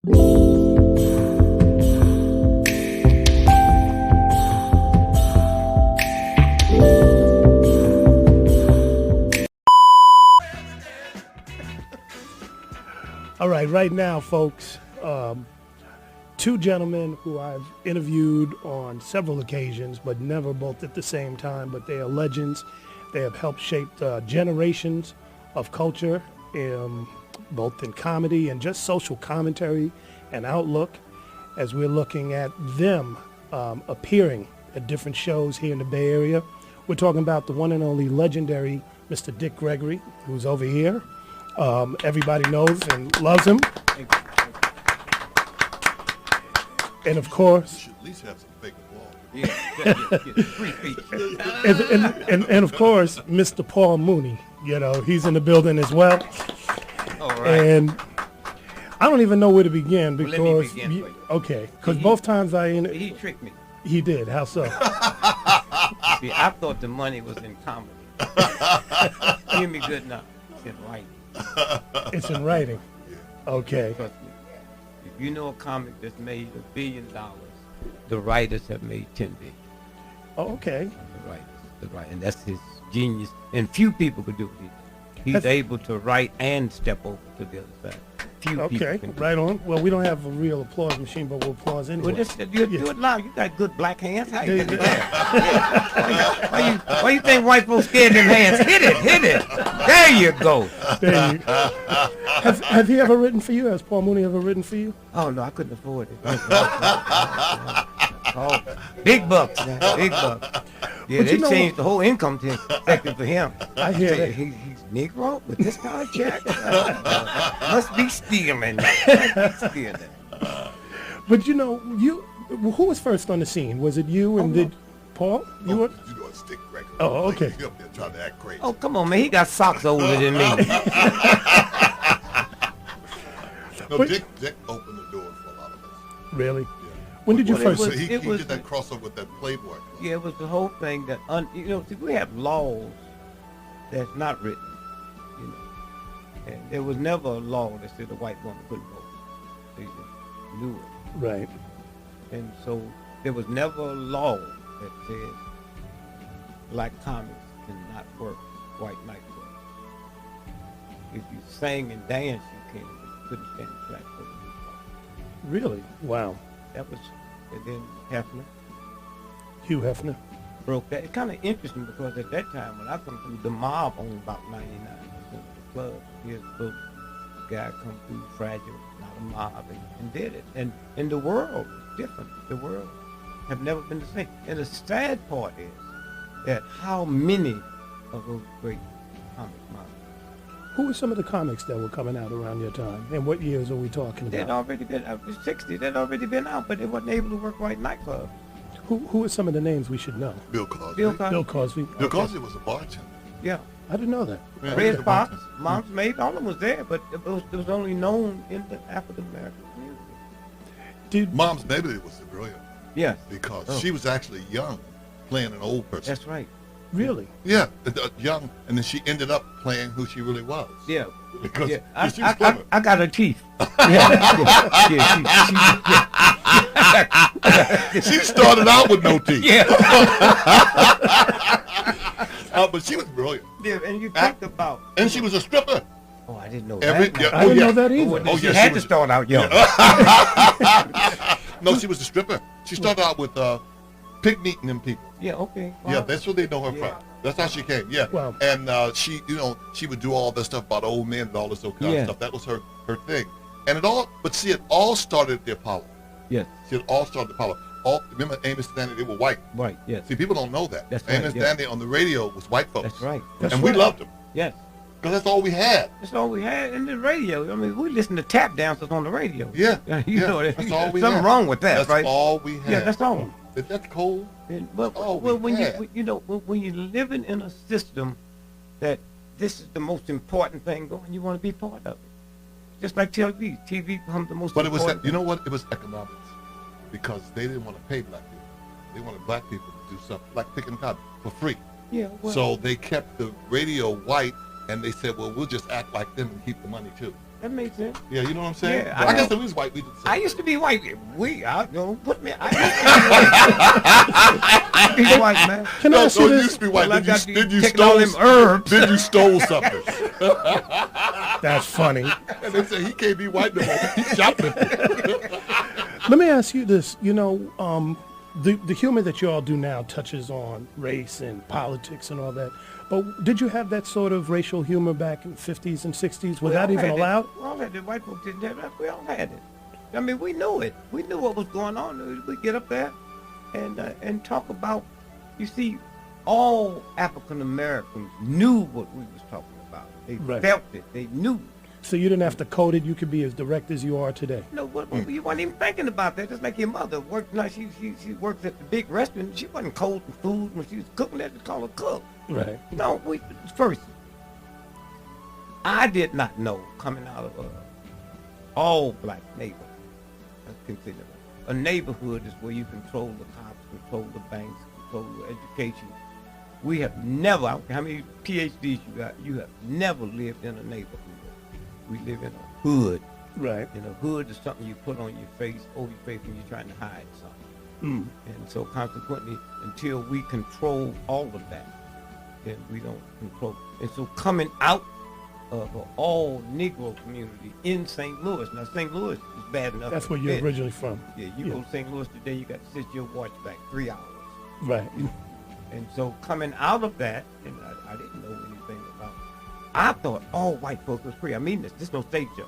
All right now, folks, two gentlemen who I've interviewed on several occasions, but never both at the same time, but they are legends. They have helped shape generations of culture, both in comedy and just social commentary and outlook, as we're looking at them appearing at different shows here in the Bay Area. We're talking about the one and only legendary Mr. Dick Gregory, who's over here. Everybody knows and loves him. And of course, you should at least have some fake applause. and of course, Mr. Paul Mooney. You know, he's in the building as well. All right. And I don't even know where to begin because well, let me begin okay, because both times he tricked me. He did. How so? See, I thought the money was in comedy. Hear me good now. It's in writing. It's in writing. Okay. Trust me. If you know a comic that's made $1 billion, the writers have made $10 billion. Oh, okay. The writers, and that's his genius. And few people could do it. He's able to write and step over to the other side. Few people can do right on. Well, we don't have a real applause machine, but we'll applause anyway. Well, do it loud. You got good black hands. How you do that? Why you think white folks scared them hands? Hit it. There you go. There you go. Have he ever written for you? Has Paul Mooney ever written for you? Oh, no, I couldn't afford it. Oh, big bucks, man. Big bucks. Yeah, they changed the whole income section for him. I hear that. He's Negro with this kind of check. Must be stealing. But you know, who was first on the scene? Was it you and did Paul? You were? You know, stick Gregory. Oh, okay. He up there trying to act crazy. Oh, come on, man. He got socks older than me. No, Dick opened the door for a lot of us. Really? Yeah. When did you first? He did that crossover with that Playboy Club. Yeah, it was the whole thing that, see, we have laws that's not written, you know. And there was never a law that said a white woman couldn't vote. They just knew it. Right. And so there was never a law that said black comics cannot work white nightclubs. If you sang and danced, you can, but you couldn't stand the black person. Really? Wow. That was, and then Hugh Hefner broke that. It's kind of interesting because at that time when I come through, the mob owned about 99% of the club. Here's a little guy come through, fragile, not a mob, and did it. And the world is different. The world have never been the same. And the sad part is that how many of those great comic models. Who were some of the comics that were coming out around your time? And what years are we talking about? They'd already been out. 60. They'd already been out, but they wasn't able to work white nightclubs. Who are some of the names we should know? Bill Cosby. Bill Cosby. Bill Cosby was a bartender. Yeah. I didn't know that. Yeah, Red Fox, Mom's Maid, all of them was there, but it was only known in the African American community. Dude, Mom's Maid was brilliant. Yes. Because she was actually young, playing an old person. That's right. Really? Yeah, young, and then she ended up playing who she really was. Yeah. Because yeah. she was clever. I got her teeth. She started out with no teeth. Yeah. But she was brilliant. Yeah, and you think about. And she was a stripper. Oh, I didn't know that. I didn't know that either. She had to start out young. No, she was a stripper. She started out with pig meat and them people. Yeah, okay. Wow. Yeah, that's where they know her from. That's how she came. Yeah. Wow. And she, she would do all this stuff about old men and all this kind of stuff. That was her thing. And it all started at the Apollo. Yes. See, it all started at the Apollo. Remember Amos and Danny, they were white. Right, yes. See, people don't know that. That's right. Amos and Danny on the radio was white folks. That's right. We loved them. Yes. Because that's all we had. That's all we had in the radio. I mean, we listened to tap dancers on the radio. Yeah. You know, that's all we something had. wrong with that, that's right? That's all we had. Yeah, that's all. That's cold. Well, when you're living in a system that this is the most important thing going, you want to be part of it. Just like TV. TV becomes the most important thing. But it was, it was economics. Because they didn't want to pay black people. They wanted black people to do something like picking cotton for free. Yeah. Well, so they kept the radio white, and they said, well, we'll just act like them and keep the money too. That makes sense. Yeah, you know what I'm saying? Yeah, I guess if we was white, we did the same. I used to be white. Don't put me. I used to be white, man. Can I ask you you this? used to be white. Well, Then you taking all stole them herbs. Then you stole something. That's funny. And they say he can't be white no more. He's shopping. Let me ask you this. You know, the humor that you all do now touches on race and politics and all that. But did you have that sort of racial humor back in the 50s and 60s? Was that even allowed? We all had it. White folks didn't have that. We all had it. I mean, we knew it. We knew what was going on. We get up there and talk about. You see, all African Americans knew what we was talking about. They felt it. They knew. So you didn't have to code it. You could be as direct as you are today. No, you weren't even thinking about that. Just like your mother worked. Now she works at the big restaurant. She wasn't coding food when she was cooking. They just call her cook. Right. No, first, I did not know coming out of all black neighborhood. That's considered a neighborhood is where you control the cops, control the banks, control the education. We have never, I don't care how many PhDs you got, you have never lived in a neighborhood. We live in a hood. Right. And a hood is something you put on your face, over your face when you're trying to hide something. And so consequently, until we control all of that, then we don't control. And so coming out of an all Negro community in St. Louis. Now St. Louis is bad enough. That's where you're originally from. Yeah, you go to St. Louis today, you got to sit your watch back 3 hours. Right. And so coming out of that, and I didn't know anything about it. I thought all white folks was free. I mean this is no stage show.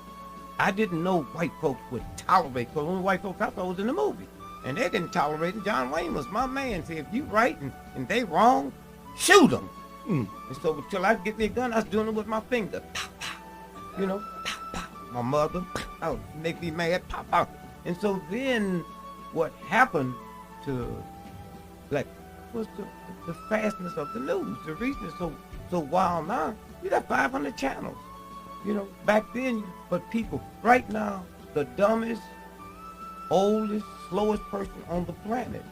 I didn't know white folks would tolerate, because only white folks I thought was in the movie. And they didn't tolerate it. John Wayne was my man. Said, if you right and they wrong, shoot them. And so until I get me a gun, I was doing it with my finger. Pow, pow. You know, pow, pow. My mother, that would make me mad, pow, pow. And so then what happened to, like, was the fastness of the news. The reason it's so wild now, you got 500 channels. You know, back then, but people, right now, the dumbest, oldest, slowest person on the planet,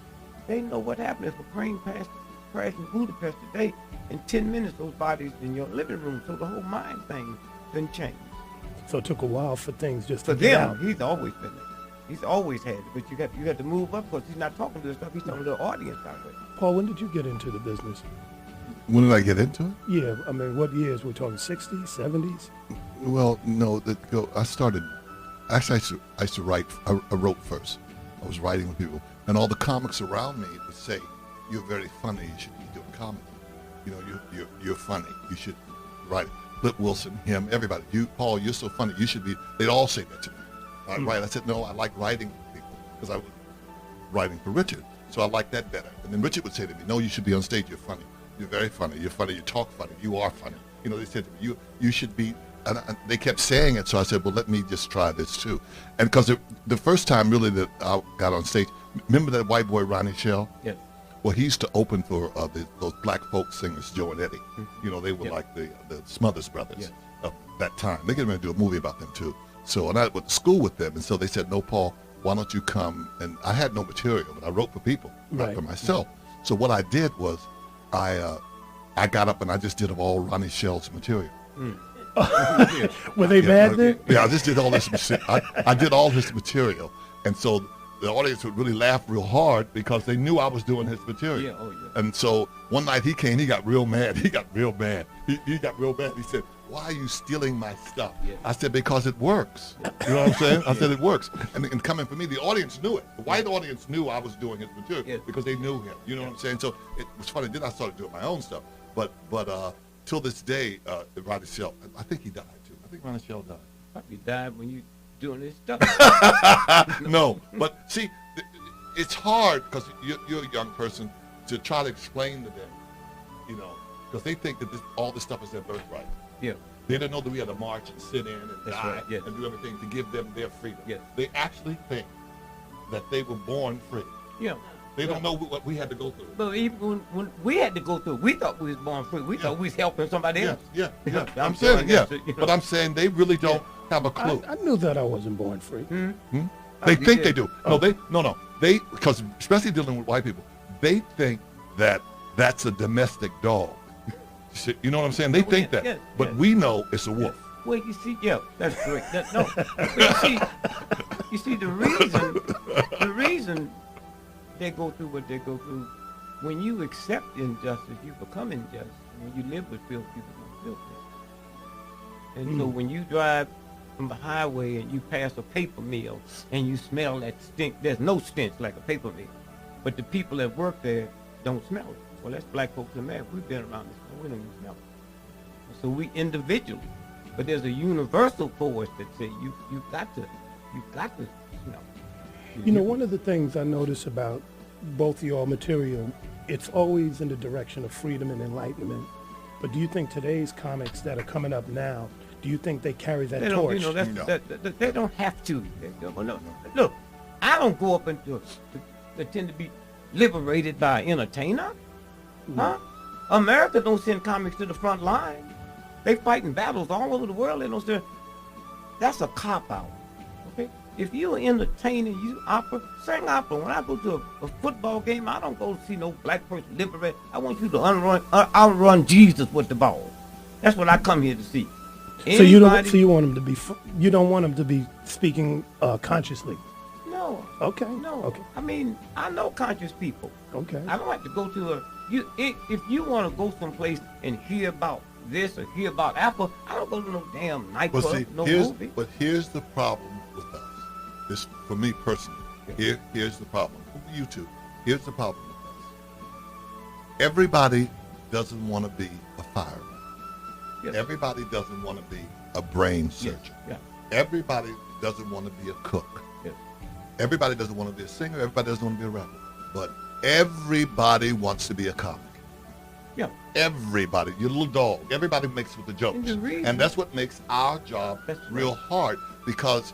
they know what happened if a plane crashed in Budapest today. In 10 minutes, those bodies in your living room. So the whole mind thing didn't change. So it took a while for things just For to get out. them, he's always been there. He's always had it, but you got to move up because he's not talking to himself. He's talking to the audience out there. Paul, when did you get into the business? When did I get into it? Yeah, I mean, what years? We're talking 60s, 70s? Well, no. I started. Actually, I used to write. I wrote first. I was writing with people, and all the comics around me would say, "You're very funny. You should be doing comedy. You know, you're funny. You should write." Flip Wilson, him, everybody. Paul, you're so funny. You should be. They'd all say that to me. Right? I said, no, I like writing with people because I was writing for Richard, so I like that better. And then Richard would say to me, no, you should be on stage. You're funny. You're very funny. You're funny. You talk funny. You are funny. You know, they said to me, you should be. And they kept saying it, so I said, well, let me just try this too. And because the first time really that I got on stage, remember that white boy Ronnie Shell? Yes. Well, he used to open for those black folk singers, Joe and Eddie. You know, they were like the Smothers Brothers of that time. They getting ready to do a movie about them too. So, and I went to school with them, and so they said, no, Paul, why don't you come? And I had no material, but I wrote for people, not for myself. So what I did was I got up and I just did all Ronnie Shell's material. Were they bad then? Yeah, I just did all this. I did all his material, and so the audience would really laugh real hard because they knew I was doing his material. Yeah, oh yeah. And so one night he came, he got real mad. He got real mad. He got real mad. He said, why are you stealing my stuff? Yeah. I said, because it works. You know what I'm saying? I said, it works. And coming from me, the audience knew it. The white audience knew I was doing his material because they knew him. You know what I'm saying? So it was funny. Then I started doing my own stuff. But till this day, Ronnie Shell, I think he died too. I think Ronnie Shell died. Probably died when you doing this stuff. No, but see, it's hard because you're a young person to try to explain to them, you know, because they think that all this stuff is their birthright. Yeah. They don't know that we had to march and sit in and die right. and do everything to give them their freedom. Yes. They actually think that they were born free. Yeah. They don't know what we had to go through. But even when we had to go through, we thought we was born free. We thought we was helping somebody else. Yeah. I'm I'm saying, saying, you know. But I'm saying they really don't have a clue. I knew that I wasn't born free. They think they do. No, they because especially dealing with white people, they think that that's a domestic dog. You know what I'm saying? They think that, but we know it's a wolf. Well, you see, yeah, that's great. No, but you see, the reason they go through what they go through, when you accept injustice, you become unjust. When you live with filth, you become filthy. And so when you drive from the highway and you pass a paper mill and you smell that stink, there's no stench like a paper mill. But the people that work there don't smell it. Well, that's black folks in America. We've been around this, we don't even smell it. So we individually, but there's a universal force that say you got to smell it. You know, one of the things I notice about both your material, it's always in the direction of freedom and enlightenment. But do you think today's comics that are coming up now, do you think they carry that torch? You know, they don't have to. No. Look, I don't go up into tend to be liberated by an entertainer. Huh? America don't send comics to the front line. They fighting battles all over the world. They don't send. That's a cop-out. Okay? If you're entertaining, you sing opera. When I go to a football game, I don't go to see no black person liberate. I want you to outrun Jesus with the ball. That's what I come here to see. So you want him to be? You don't want him to be speaking consciously? No. Okay. No. Okay. I mean, I know conscious people. Okay. I don't have to go to if you want to go someplace and hear about this or hear about Apple, I don't go to no damn nightclub, movie. But here's the problem with us. This, for me personally, here's the problem. You too. Here's the problem with us. Everybody doesn't want to be a fireman. Yes. Everybody doesn't want to be a brain surgeon. Yes. Everybody doesn't want to be a cook. Yes. Everybody doesn't want to be a singer. Everybody doesn't want to be a rapper. But everybody wants to be a comic. Yeah. Everybody, your little dog, everybody makes with the jokes. And that's what makes our job real hard, because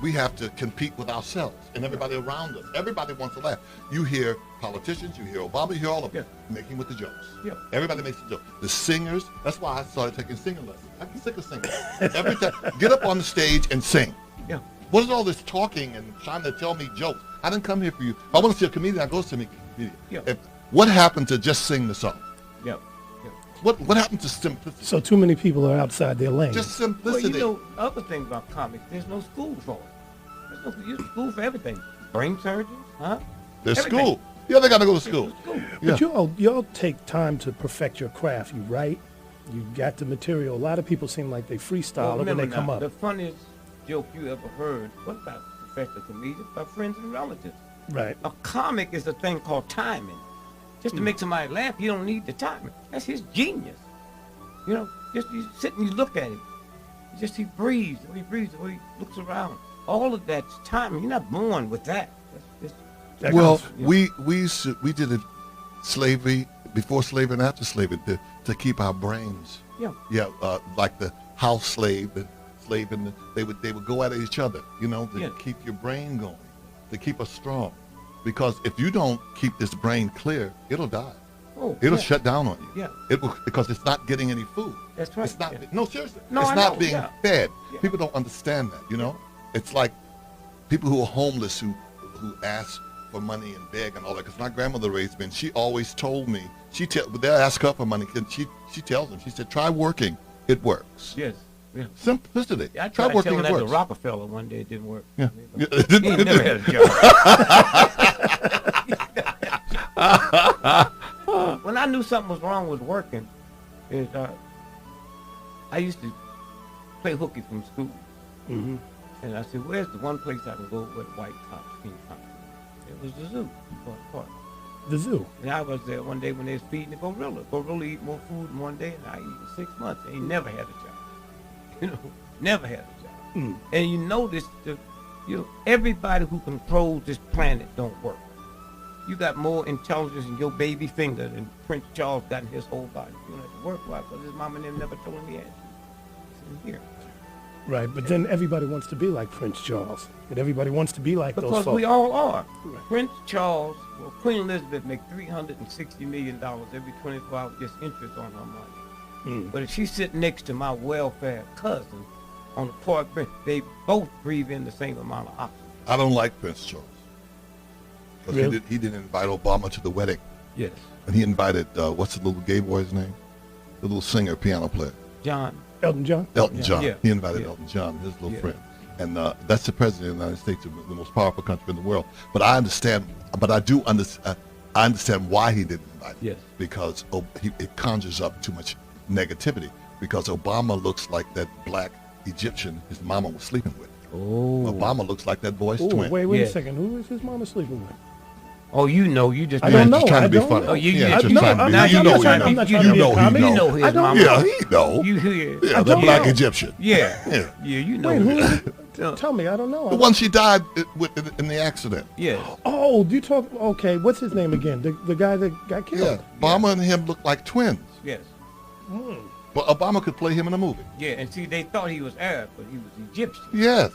we have to compete with ourselves and everybody around us. Everybody wants to laugh. You hear politicians, you hear Obama, you hear all of them making with the jokes. Yeah. Everybody makes the jokes. The singers, that's why I started taking singing lessons. I can sing a singer. Every time, get up on the stage and sing. Yeah. What is all this talking and trying to tell me jokes? I didn't come here for you. If I want to see a comedian, I go see a comedian. Yeah. What happened to just sing the song? Yeah. What happened to simplicity? So too many people are outside their lane. Just simplicity. Well, you know, other thing about comics, there's no school for it. There's no school for everything. Brain surgeons, huh? There's everything. school. Yeah, they got to go to school. But y'all take time to perfect your craft. You write, you got the material. A lot of people seem like they freestyle when they come up. The funniest joke you ever heard was about professional comedians, about friends and relatives. Right. A comic is a thing called timing. Just to make somebody laugh, you don't need the timing. That's his genius. You know, just you sit and you look at him. He breathes, the way he looks around. All of that's timing. You're not born with that. We did it slavery, before slavery and after slavery, to keep our brains. Yeah. Yeah, like the house slave, and they would go at each other, you know, to keep your brain going, to keep us strong. Because if you don't keep this brain clear, it'll die. It'll shut down on you. Yeah. Because it's not getting any food. That's right. It's not. No, seriously. No, it's I not know. being fed. Yeah. People don't understand that. You know, it's like people who are homeless who ask for money and beg and all that. Because my grandmother raised me, and she always told me they'll ask her for money, and she tells them. She said, "Try working. It works." Yes. Yeah. Simplicity. I Try tried working. telling It that works. to Rockefeller one day. It didn't work. Yeah. He ain't never had a job. When I knew something was wrong with working, I used to play hooky from school. Mm-hmm. And I said, where's the one place I can go where the white cops can't come? It was the zoo. Park. The zoo. And I was there one day when they was feeding the gorilla. Gorilla eat more food in one day than I eat in 6 months. They never had a job. You know, never had a job. Mm. And you notice everybody who controls this planet don't work. You got more intelligence in your baby finger than Prince Charles got in his whole body. You don't have to work. Why? Because his mama and them never told him he had to. It's in here. Right, but then everybody wants to be like Prince Charles, and everybody wants to be like those folks. Because we all are. Right. Prince Charles, Queen Elizabeth make $360 million every 24 hours just interest on her money. Mm. But if she's sitting next to my welfare cousin on the park bench, they both breathe in the same amount of oxygen. I don't like Prince Charles. Because Really? he didn't invite Obama to the wedding. Yes. And he invited, what's the little gay boy's name? The little singer, piano player. John. Elton John. Elton John. Yeah. He invited Yeah. Elton John, his little Yeah. friend. And that's the president of the United States, the most powerful country in the world. But I understand, I understand why he didn't invite him. Yes. Because it conjures up too much negativity. Because Obama looks like that black Egyptian his mama was sleeping with. Oh. Obama looks like that boy's Ooh, twin. wait Yeah. a second. Who is his mama sleeping with? Oh, you know, you just. I don't know. Just trying I to be don't funny. know. Oh, you yeah, just just trying to be. now You I'm know, not he trying know. to be- not you trying to be know, a comedy. you know his I don't mama. Yeah, he know. You hear? Yeah, I the don't black know. Egyptian. Yeah. Yeah. Yeah, you know. Wait, who is it? Uh, Tell me. I don't know. The one she died in the accident. Yes. Oh, do you talk? Okay, what's his name again? The guy that got killed. Yeah. Obama and him look like twins. Yes. But Obama could play him in a movie. Yeah, and see, they thought he was Arab, but he was Egyptian. Yes.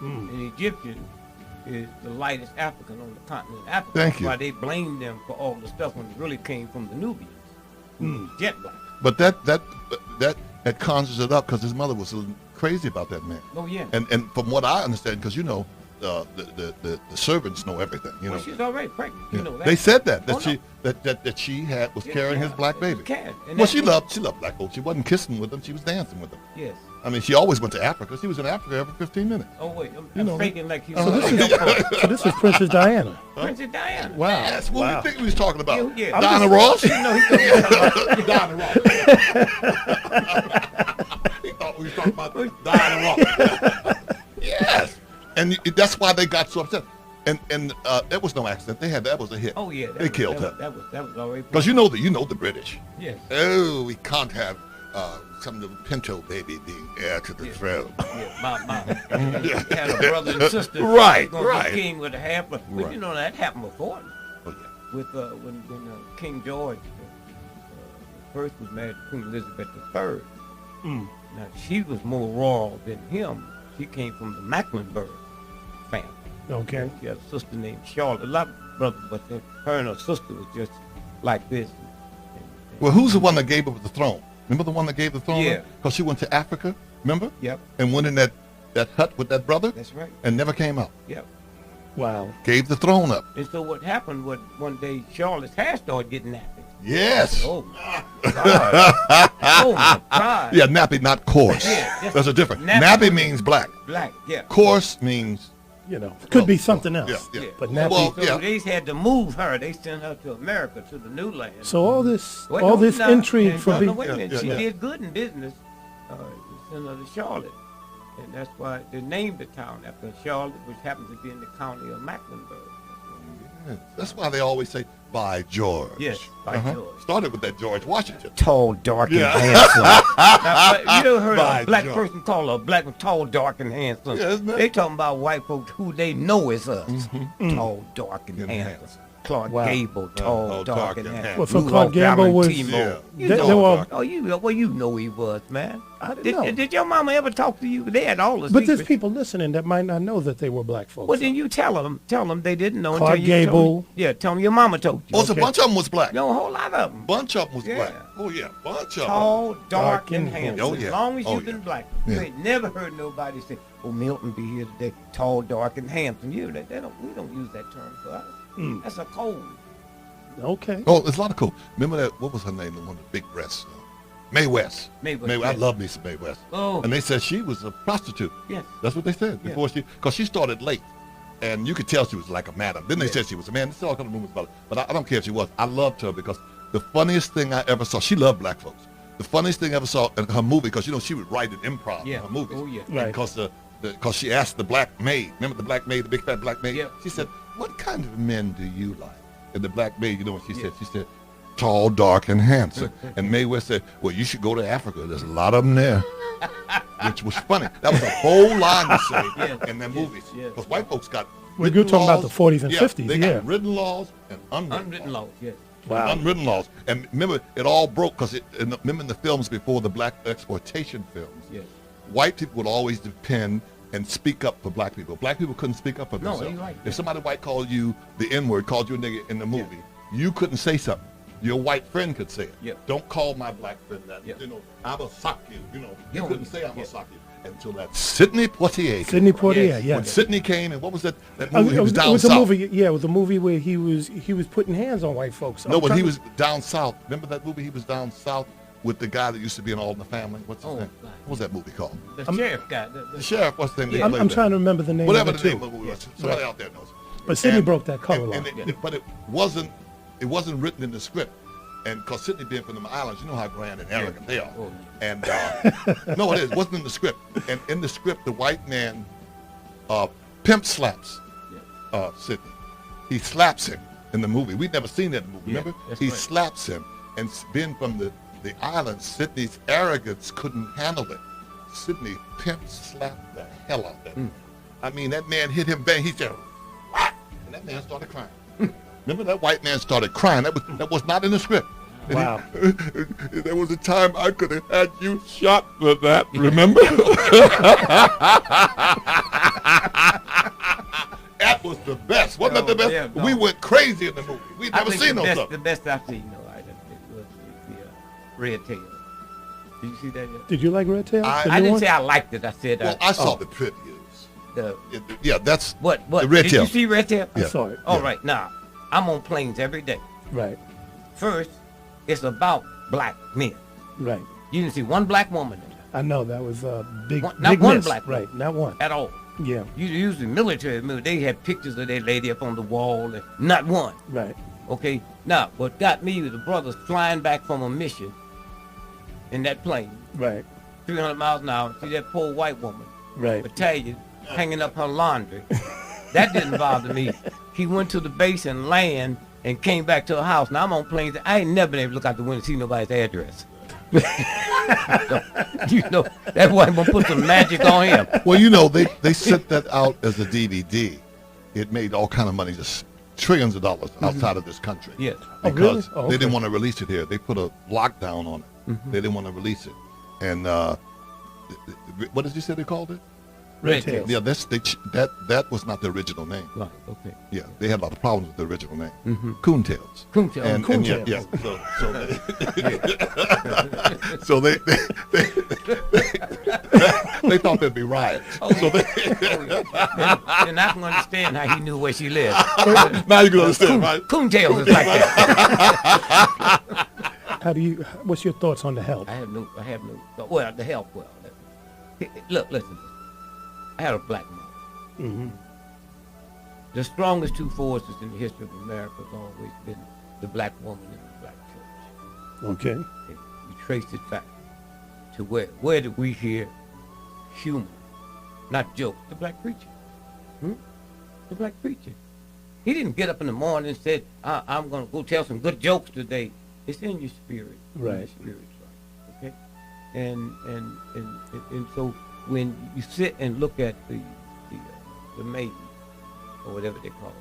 And Egyptian is the lightest African on the continent of Africa. Thank That's you. why they blamed them for all the stuff when it really came from the Nubians. Jet black. But that conjures it up because his mother was a little crazy about that man. Oh, yeah. And from what I understand, because you know, the servants know everything. You know. Well, she's already pregnant. Yeah. You know that. They said that Oh, she no. that she was Yeah, carrying his yeah, black she baby. can. And Well, that's she what- loved black folks. She wasn't kissing with them. She was dancing with them. Yes. I mean, she always went to Africa. She was in Africa every 15 minutes. Oh, wait. You I'm know. faking like he's So this is Princess Diana. Princess Diana. Wow. That's what we think we was talking about. Yeah, yeah. Diana Ross. You know, he's talking about Diana Ross. He thought we was talking about Diana Ross. Yes. And that's why they got so upset. And that was no accident. That was a hit. Oh, yeah. They killed her. That was already. Because you know the British. Yes. Oh, we can't have some little Pinto baby being heir to the throne. Yeah, my had a brother and sister. Right, gonna right. Be king with a half, but Right. you know that happened before. Oh, yeah. With when King George first was married to Queen Elizabeth III. Now she was more royal than him. She came from the Mecklenburg family. Okay. She had a sister named Charlotte. A lot of brothers, but her and her sister was just like this. Well, who's the one that gave up the throne? Remember the one that gave the throne? Yeah. Because she went to Africa, remember? Yep. And went in that hut with that brother That's right. and never came out. Yep. Wow. Gave the throne up. And so what happened was one day Charlotte's hair started getting nappy. Yes. Oh my God. Oh my God. Yeah, nappy, not coarse. Yeah, There's a difference. nappy- Nappy means black. Black, yeah. Coarse means Could be something else. Yeah. But nappy. Well, So yeah. they had to move her. They sent her to America, to the new land. So all this Wait, all no, this no, intrigue and- for no, being. wait a minute. She yeah. did good in business. They sent her to Charlotte. And that's why they named the town after Charlotte, which happens to be in the county of Mecklenburg. Yeah. That's why they always say, by George. Yes, by George. Started with that George Washington. Tall, dark, Yeah. and handsome. Now, you ever heard By a black George. person call a black one tall, dark, and handsome? Yes, man. They talking about white folks who they know is us. Tall, dark, and And handsome. handsome. Clark Wow. Gable, tall, dark, and handsome. Well, so Rudolph Clark Gable was. Valentino. Yeah. You They- know, they were- oh, you know he was, man. I didn't know. Did your mama ever talk to you? They had all the But there's secrets. people listening that might not know that they were black folks. Well, then you tell them they didn't know Clark until you told Gable. them. Yeah, tell them your mama told you. Oh, so a bunch of them was black. No, a whole lot of them. Bunch of them was Yeah. black. Oh, yeah. Bunch of them. Tall, dark, and and handsome. Oh, yeah. As long as Oh, you've been yeah. black, Yeah. you ain't never heard nobody say, "Oh, Milton be here today, tall, dark, and handsome." We don't use that term for us. That's a code. Okay. Oh, there's a lot of cool. Remember that, what was her name, the one with the big breasts? Mae West. Mae West, I yes. love me some Mae West. Oh. And they said she was a prostitute. Yes. That's what they said Yeah. before because she started late. And you could tell she was like a madam. Then they said she was a man. There's all kind of rumors about it. But I don't care if she was. I loved her because the funniest thing I ever saw, she loved black folks. The funniest thing I ever saw in her movie, because, you know, she would write an improv Yeah. in her movies. Oh, yeah. Right. Because she asked the black maid, remember the black maid, the big fat black maid? Yeah. She said, "What kind of men do you like?" And the black maid, you know what she said? She said, "Tall, dark, and handsome." And Mae West said, "Well, you should go to Africa. There's a lot of them there." Which was funny. That was a whole line to say Yes, in their yes, movies. yes. Because white folks got We're written talking about laws. the 40s and 50s, They yeah. got written laws and unwritten, Unwritten laws, yes. Wow. Unwritten laws. And remember, it all broke because remember in the films before the black exploitation films, Yes. white people would always depend and speak up for black people. Black people couldn't speak up for No, themselves. you're right. If somebody white called you the N-word, called you a nigga in the movie, you couldn't say something. Your white friend could say it. Yeah. Don't call my black friend that. Yeah. You know, I'm gonna sock you. You know, you Yeah. couldn't say I'm Yeah. gonna sock you until that Sidney Poitier. came. Sidney Poitier, Yes. yeah. When Sidney came, and what was that movie? He It was down was south. a movie. Yeah, it was a movie where he was putting hands on white folks. No, I'm but trying he to- was down south. Remember that movie? He was down south with the guy that used to be in All in the Family. What's his Oh, name? God. What was that movie called? The sheriff guy. The sheriff. What's the name? They I'm played trying that. to remember the name Whatever of it the name too. of the movie was. Somebody out there knows. But Sidney And- broke that color law. But it wasn't written in the script. And because Sidney being from the islands, you know how grand and arrogant they are. Oh, And no, it is. It wasn't in the script. And in the script, the white man pimp slaps Sidney. He slaps him in the movie. We'd never seen that in the movie, remember? He right. slaps him. And being from the islands, Sidney's arrogance couldn't handle it. Sidney pimp slapped the hell out of that. I mean, that man hit him bang. He said, "Whack!" And that man started crying. Remember, that white man started crying. That was not in the script. And Wow. There was a time I could have had you shot for that, remember? That was the best. Wasn't that the best? Yeah, no. We went crazy in the movie. We'd never seen no stuff. The best I've seen, it was the Red Tail. Did you see that yet? Did you like Red Tail? I The I new didn't one? say I liked it. I said Well, I saw the previews. the Yeah, that's what the Red did Tail. you see Red Tail? I Yeah. saw it. All right, now I'm on planes every day. Right. First, it's about black men. Right. You didn't see one black woman in there I know that was a big, Not big one miss. black Right. Not one. at all. Yeah. Usually military, they had pictures of that lady up on the wall, and not one. Right. Okay, now what got me was the brothers flying back from a mission in that plane, Right. 300 miles an hour. See that poor white woman, Right. battalion, hanging up her laundry. That didn't bother me. He went to the base and land and came back to her house. Now I'm on planes. I ain't never been able to look out the window and see nobody's address. You know, that white woman put some magic on him. Well, you know, they sent that out as a DVD. It made all kind of money, just trillions of dollars outside of this country. Yes. Oh, Because really? Oh, they didn't okay. want to release it here. They put a lockdown on it. They didn't want to release it. And what did you say they called it? Red Tail. Yeah, that was not the original name. Right, okay. Yeah, they had a lot of problems with the original name. Coontails. Coontails. And Coontails. yeah, so they they thought there'd be riots. So they, Then I can understand how he knew where she lived. now you can understand, right? Coontails is like that. What's your thoughts on The Help? I have no, well, the help, look, listen. I had a black mom. Mm-hmm. The strongest two forces in the history of America have always been the black woman and the black church. Okay. Okay, we traced it back to where did we hear humor, not joke, the black preacher. The black preacher. He didn't get up in the morning and said, I'm going to go tell some good jokes today. It's in your spirit. Right. In your spirit, right? Okay? And so when you sit and look at the maiden, or whatever they call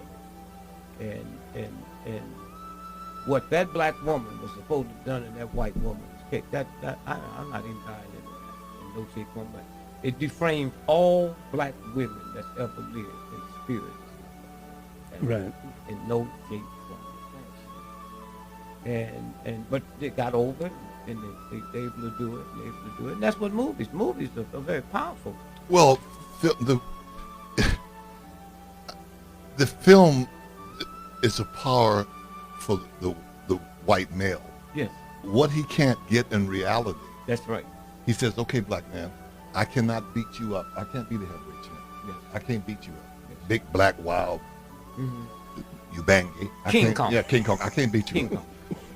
it, and what that black woman was supposed to have done in that white woman's case, I'm not even buying into that in no shape or form. It defamed all black women that's ever lived in spirit. Right. In no shape, form, or fashion. But they got over it, and they able to do it, and that's what movies are very powerful. Well, the film is a power for the white male. Yes, What he can't get in reality, that's right. he says, "Okay, black man, I cannot beat you up. I can't be the heavyweight champ. Yes. I can't beat you up. Big black wild, you bangy. King Kong. Yeah, King Kong. I can't beat you King up. Kong.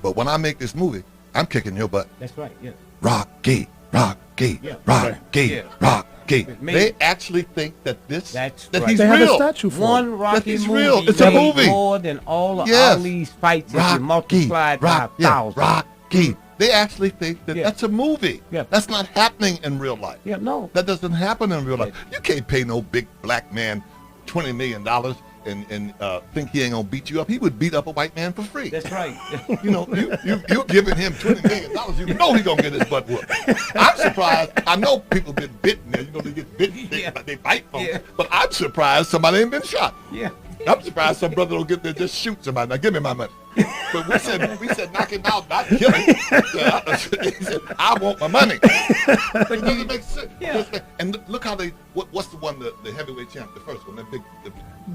But when I make this movie, I'm kicking your butt. That's right. Yes. Rocky, Rocky, Yeah. Rocky, Yeah. Rocky. It's me. They actually think that That's that right. he's They have real. a statue for One him. Rocky he's movie real. It's a made movie. more than all of Yes. Ali's fights if you multiplied by Rocky, 1,000. Rocky. They actually think that Yeah. that's a movie. Yeah. That's not happening in real life. Yeah, no. That doesn't happen in real life. You can't pay no big black man $20 million and think he ain't gonna beat you up. He would beat up a white man for free. That's right. You know, you're giving him $20 million. You know he's gonna get his butt whooped. I'm surprised. I know people been bitten there. You know, they get bitten, Yeah. they bite folks. Yeah. But I'm surprised somebody ain't been shot. Yeah. I'm surprised some brother don't get there just shoot somebody. Now give me my money. But we said knock him out, not kill him. He said, I want my money. But it doesn't make sense. Yeah. And look how what's the one, the heavyweight champ, the first one, that big.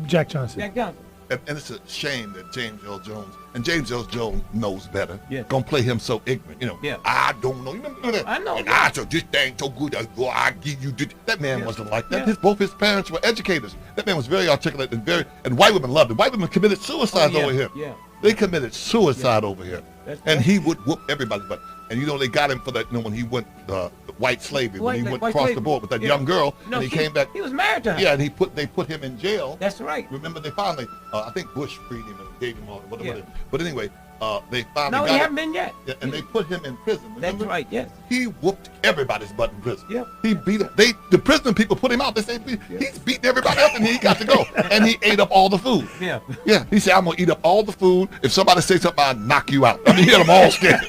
Jack Johnson. Jack Johnson. and it's a shame that James Earl Jones, and James Earl Jones knows better, Yes. gonna play him so ignorant. You know, Yeah. I don't know. You remember that? I know, And yeah. I said, this thing so good, I give you this. That man Yeah. wasn't like that. Yeah. Both his parents were educators. That man was very articulate and white women loved him. White women committed suicide Oh, yeah. over here. Yeah. They committed suicide over here. That's And right. he would whoop everybody's butt. And you know, they got him for that, you know, when he went the white slavery, when he went White across slavery. the board with that Yeah. young girl, No, and he came back. He was married to her. Yeah, and they put him in jail. That's right. Remember, they finally, I think Bush freed him and gave him all, whatever. Yeah. But anyway, they finally No, got he him. haven't been yet. Yeah, and they put him in prison. That's Remember? right. Yes. He whooped everybody's butt in prison. Yep. He beat him. The prison people put him out. They say he's beating everybody up, and he got to go. And he ate up all the food. Yeah. Yeah. He said, I'm gonna eat up all the food. If somebody says something, I'll knock you out. I mean, he had them all scared.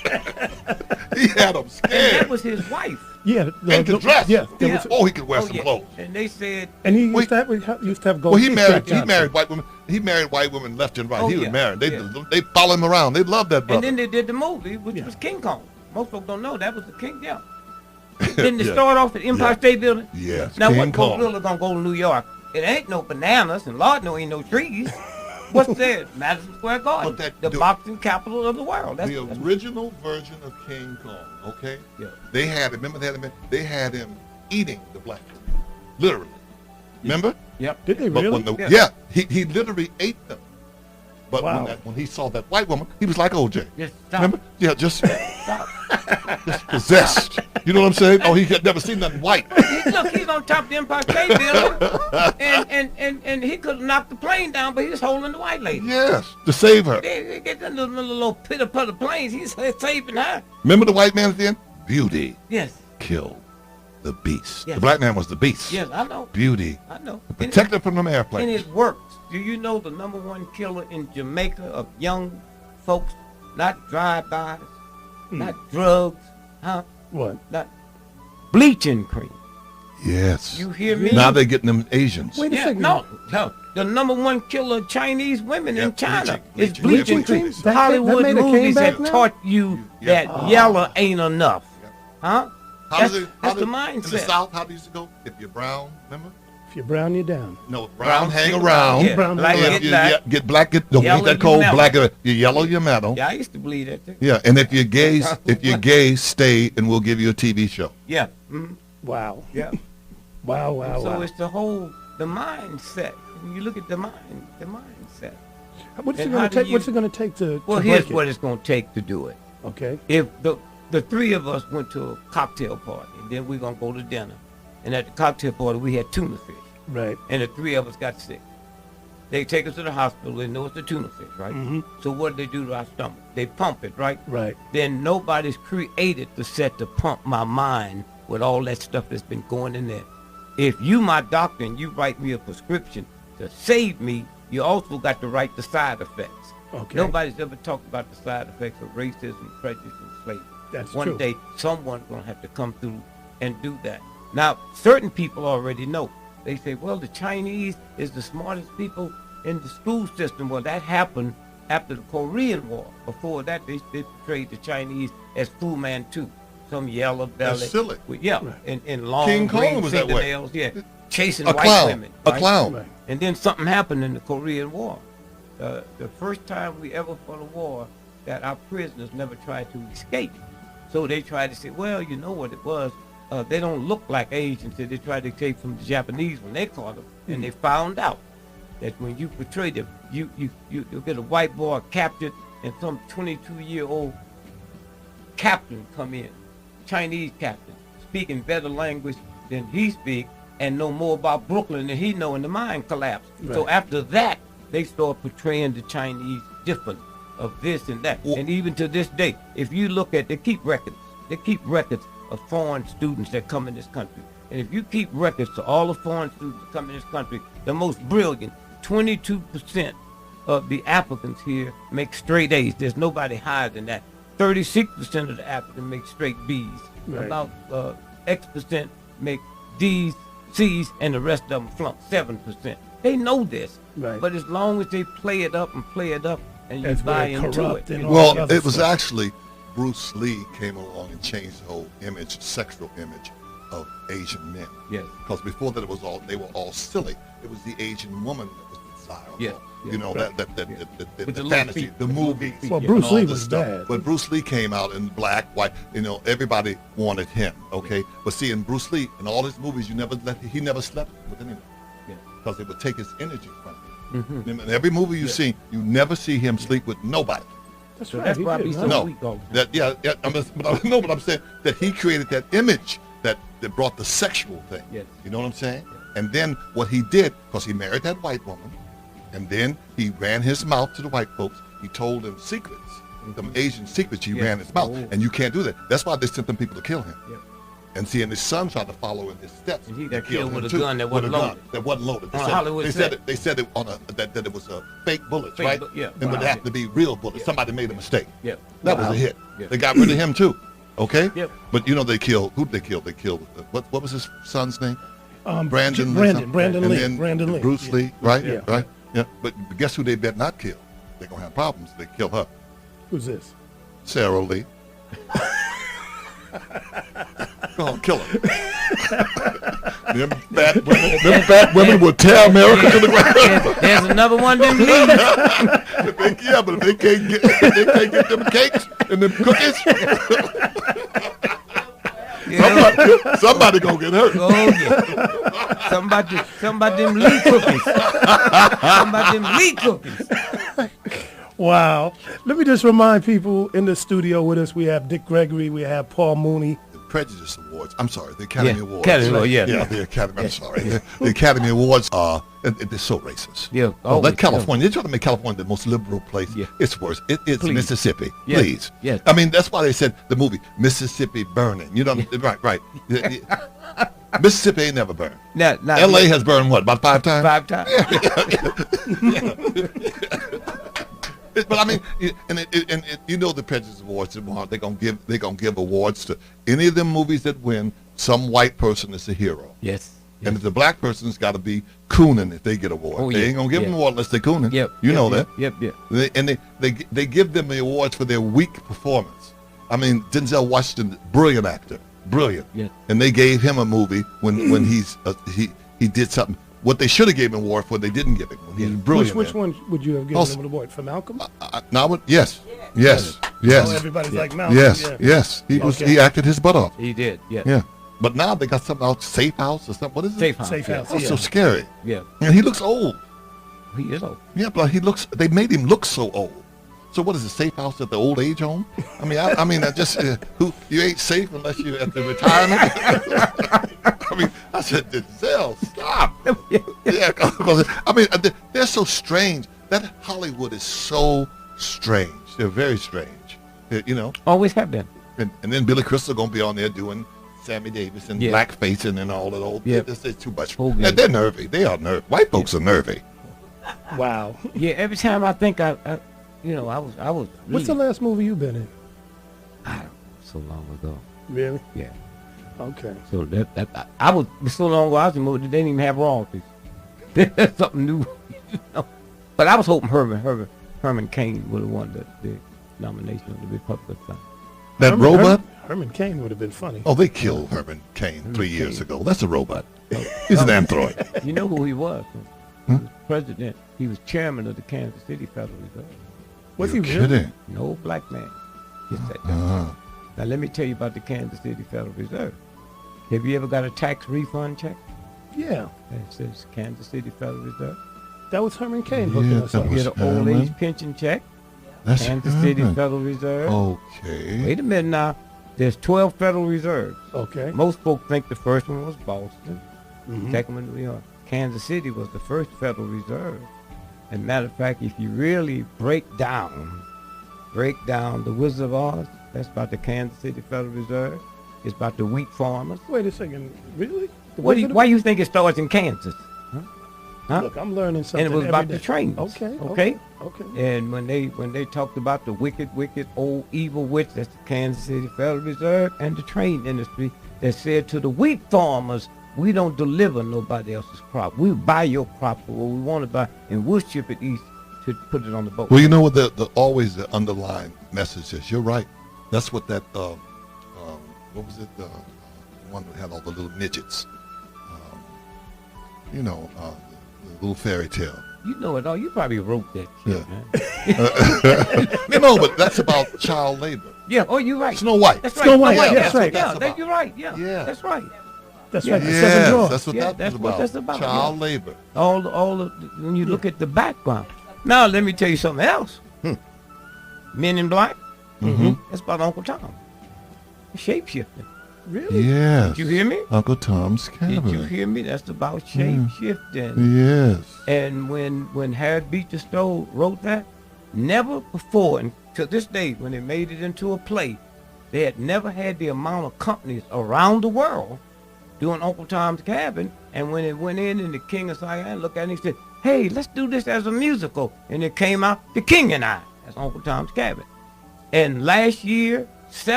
He had them And scared. that was his wife. Yeah. And could dress. Yeah. Yeah. Was, Oh, he could wear Oh, some yeah. clothes. And they said, and he Wait. used to have gold Well, he teeth married. strapped He down. married white women. He married white women left and right. Oh, He was yeah. married. They Yeah. they follow him around. They love that brother. and then they did the movie, which Yeah. was King Kong. Most folks don't know that was the King. Yeah. Didn't it Yeah. start off at Empire Yeah. State Building? Yes. Now, King what folks Kong. really gonna go to New York? It ain't no bananas, and Lord, no ain't no trees. What's there? Madison Square Garden, But that- the the- boxing capital of the world. That's, The original version of King Kong, okay? Yeah. They had him. Remember they had him eating the black people, literally. Remember? Yep. Did they But really? when Yeah. he literally ate them. But Wow. when he saw that white woman, he was like OJ. Just stop. Remember? Yeah, just Stop. possessed. You know what I'm saying? Oh, he had never seen nothing white. Look, he's on top of the Empire State Building, and he could have knocked the plane down, but he's holding the white lady. Yes, to save her. They get the little pitter-putter planes. He's saving her. Remember the white man at the end? Beauty Yes. killed the beast. Yes. The black man was the beast. Yes, I know. Beauty I know. protected her from them And airplanes. it works. Do you know the #1 killer in Jamaica of young folks? Not drive-bys, not drugs, huh? What? Not bleaching cream. Yes. You hear me? Now they're getting them Asians. Wait a Yeah, second. no. The #1 killer of Chinese women in Yeah, China bleaching, is bleaching. bleaching cream. Bleaching. That Hollywood made a movies comeback have now? taught you Yeah. that yellow ain't enough, huh? How does it- how That's the does- In the mindset. South, how do you used to go? If you're brown, remember? If you're brown, you're down. No, Brown, brown hang hang around. Yeah. Brown, Black, hang If get you black. get black, don't Yellow, eat that you cold. metal. Black, you yellow, you metal. Yeah, I used to believe that too. Yeah, and if you're gay, stay, and we'll give you a TV show. Yeah. Mm-hmm. Wow. Yeah. Wow, wow, So wow. it's the mindset. When you look at the mindset. What's it and going how to do take? What's you- it going to take to Well, to here's break what it? it's going to take to do it. Okay. If the three of us went to a cocktail party, and then we're going to go to dinner, and at the cocktail party we had tuna fish, Right. and the three of us got sick. They take us to the hospital. They know it's the tuna fish, right? Mhm. So what do they do to our stomach? They pump it, right? Right. Then nobody's created the set to pump my mind with all that stuff that's been going in there. If you my doctor and you write me a prescription to save me, you also got to write the side effects. Okay. Nobody's ever talked about the side effects of racism, prejudice, and slavery. That's One true. day, someone's going to have to come through and do that. Now, certain people already know. They say, well, the Chinese is the smartest people in the school system. Well, that happened after the Korean War. Before that, they portrayed the Chinese as Fu Manchu, some yellow belly. That's silly. With, yeah, Right. and long King Kong green was that way. fingernails. Yeah, chasing A white clown. women. A right? clown. Right. And then something happened in the Korean War. The first time we ever fought a war, that our prisoners never tried to escape. So they tried to say, well, you know what it was. They don't look like Asians. So they tried to take from the Japanese when they caught them. And they found out that when you portray them, you'll get a white boy captured and some 22-year-old captain come in, Chinese captain, speaking better language than he speak and know more about Brooklyn than he know, and the mind collapsed. So Right. after that, they start portraying the Chinese different of this and that. Well- And even to this day, if you look at, they keep records of foreign students that come in this country. And if you keep records to all the foreign students that come in this country, the most brilliant, 22% of the applicants here make straight A's. There's nobody higher than that. 36% of the applicants make straight B's. Right. About X% make D's, C's, and the rest of them flunk 7%. They know this. Right. But as long as they play it up, and you That's where buy it into corrupt it. and you all know. Well, the other it was stuff. actually Bruce Lee came along and changed the whole image, sexual image of Asian men. Yes. Because before that, they were all silly. It was the Asian woman that was the desirable. Yeah, yeah, You know, right. the With the little fantasy, feet, the the little movies. feet, Well, yeah. Bruce and all Lee this was stuff. bad. But Bruce Lee came out in black, white. You know, everybody wanted him. Okay, but see, in Bruce Lee, in all his movies, he never slept with anyone because it would take his energy from him. In every movie you see, you never see him sleep with nobody. That's So right. that's he why I did, be huh? so No, weak all the time. that but I'm saying that he created that image that brought the sexual thing. Yes. You know what I'm saying? And then what he did, because he married that white woman, and then he ran his mouth to the white folks. He told them secrets, them Asian secrets. He Yes. ran his mouth, Oh. and you can't do that. That's why they sent them people to kill him. Yeah. And see, and his son tried to follow in his steps. And he and got kill killed him with a too, gun that with wasn't a gun loaded. that wasn't loaded. On a Hollywood set. They said it on that it was a fake bullets, Fake right? yeah. And would Wow. have to be real bullets. Yeah. Somebody made a mistake. Yeah. That Wow. was a hit. Yeah. They got rid of him too. Okay. Yep. But you know they killed. Who did they kill? They killed. What was his son's name? Brandon. Brandon and Lee. then Brandon Lee. Bruce Yeah. Lee. Right. Yeah. Right. Yeah. But guess who they better not kill? They're gonna have problems. They kill her. Who's this? Sarah Lee. Go on, kill her. them fat women will tear America to the ground. There's another one of them leaves. But if they can't get them cakes and them cookies, somebody gonna get hurt. Oh yeah. Somebody them Lee cookies. Somebody them Lee cookies. Wow. Let me just remind people in the studio with us, we have Dick Gregory, we have Paul Mooney. The Prejudice Awards. I'm sorry, the Academy Yeah, Awards. Academy Award, yeah. Yeah, the Academy. I'm sorry. The Academy Awards are they're so racist. Yeah. Oh, always, let California. They're trying to make California the most liberal place. Yeah. It's worse. It's Please. Mississippi. Yes. Please. Yes. I mean, that's why they said the movie Mississippi Burning. You know, right. Mississippi ain't never burned. Not L.A. has burned what, about 5 times? 5 times. But I mean, and you know the Prejudice Awards. They're gonna give awards to any of them movies that win. Some white person is a hero. Yes. And if the black person's got to be cooning if they get award. Oh, They yeah, ain't gonna give them yeah. award unless they're cooning. Yep. You yep, know yep, that. Yep. They give them the awards for their weak performance. I mean, Denzel Washington, brilliant actor, brilliant. Yes. And they gave him a movie when he did something. What they should have gave him an award for, they didn't give him. When he was brilliant. Which one would you have given Also- him an award for? Malcolm? Yes. Oh, everybody's like Malcolm. Yes, yeah. yes. Okay. He acted his butt off. He did. Yeah. Yeah. But now they got something else, Safe House or something. What is it? Safe house. Safe yeah. house. That's Yeah. so scary. Yeah. And he looks old. He is old. Yeah, but they made him look so old. So what is it, Safe House at the old age home? I mean, I just you ain't safe unless you're at the retirement. I mean, I said, Denzel, stop. Yeah, because I mean, they're so strange. That Hollywood is so strange. They're very strange. You know. Always have been. And then Billy Crystal gonna be on there doing Sammy Davis and Yeah. blackfacing and all that old. Yeah. It's too much. Whole game. They're nervy. They are nervy. White folks are nervy. Wow. Yeah. Every time I think I was. What's the really, last movie you've been in? I don't know, so long ago. Really? Yeah. Okay. So I was so long ago. I was in movie. They didn't even have royalties. That's something new. You know? But I was hoping Herman Cain would have won the nomination of the Republican side. That robot? Herman Cain would have been funny. Oh, they killed Herman Cain 3 years ago. That's a robot. He's an android. You know who he was? He was president. He was chairman of the Kansas City Federal Reserve. Was You're he really? kidding. No black man. Just that down. Now let me tell you about the Kansas City Federal Reserve. Have you ever got a tax refund check? Yeah. That says Kansas City Federal Reserve. That was Herman Cain hooking Yeah, us that up. You was get an old Herman. age pension check. That's Kansas City Herman. Federal Reserve. Okay. Wait a minute now. There's 12 Federal Reserves. Okay. Most folks think the first one was Boston. Mhm. Second one was New York. Kansas City was the first Federal Reserve. And matter of fact, if you really break down the Wizard of Oz, that's about the Kansas City Federal Reserve. It's about the wheat farmers. Wait a second. Really? The Why Wizard of- you think it starts in Kansas? Huh? Look, I'm learning something And it was every about day. the trains. Okay. And when they talked about the wicked, old, evil witch, that's the Kansas City Federal Reserve, and the train industry that said to the wheat farmers, we don't deliver nobody else's crop. We buy your crop for what we want to buy, and we'll ship it east to put it on the boat. Well, you know what always the underlying message is. You're right. That's what that what was it? The one that had all the little midgets. The little fairy tale. You know it all. You probably wrote that shit, You know, but that's about child labor. Yeah. Oh, you're right. Snow White. That's right. Snow White, Yeah, that's right. That's You're right. Yeah. Yeah. That's right. That's Yeah. right. The Yes, seven drawers. that's what Yeah, that that's was what about. that's about, Child yeah. labor. All of when you look at the background. Now let me tell you something else. Men in Black. That's about Uncle Tom. Shapeshifting. Really? Yes. Did you hear me? Uncle Tom's Cabin. Did you hear me? That's about shapeshifting. Yes. And when Harriet Beecher Stowe wrote that, never before, and to this day, when they made it into a play, they had never had the amount of companies around the world doing Uncle Tom's Cabin. And when it went in, and the King of Siam looked at it and he said, "Hey, let's do this as a musical." And it came out, The King and I, as Uncle Tom's Cabin. And last year,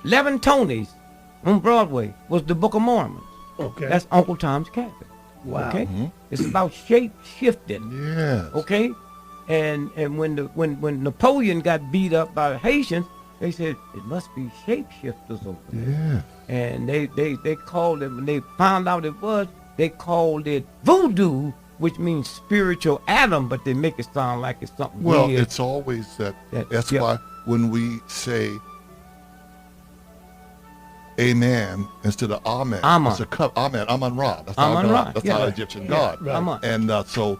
11 Tonys on Broadway was The Book of Mormon. Okay. That's Uncle Tom's Cabin. Wow. Okay? It's about shape shifting. Yes. Okay? And when Napoleon got beat up by the Haitians, they said it must be shapeshifters over there. Yeah. And they called it, when they found out it was, they called it voodoo, which means spiritual Adam, but they make it sound like it's something Well, weird. it's always that. That's yeah. why when we say Amen instead of Amen, Amen. it's a Amen, Amen Ra. That's Amen our Ra, God. That's yeah. our Egyptian Yeah, God. right. Amen. And so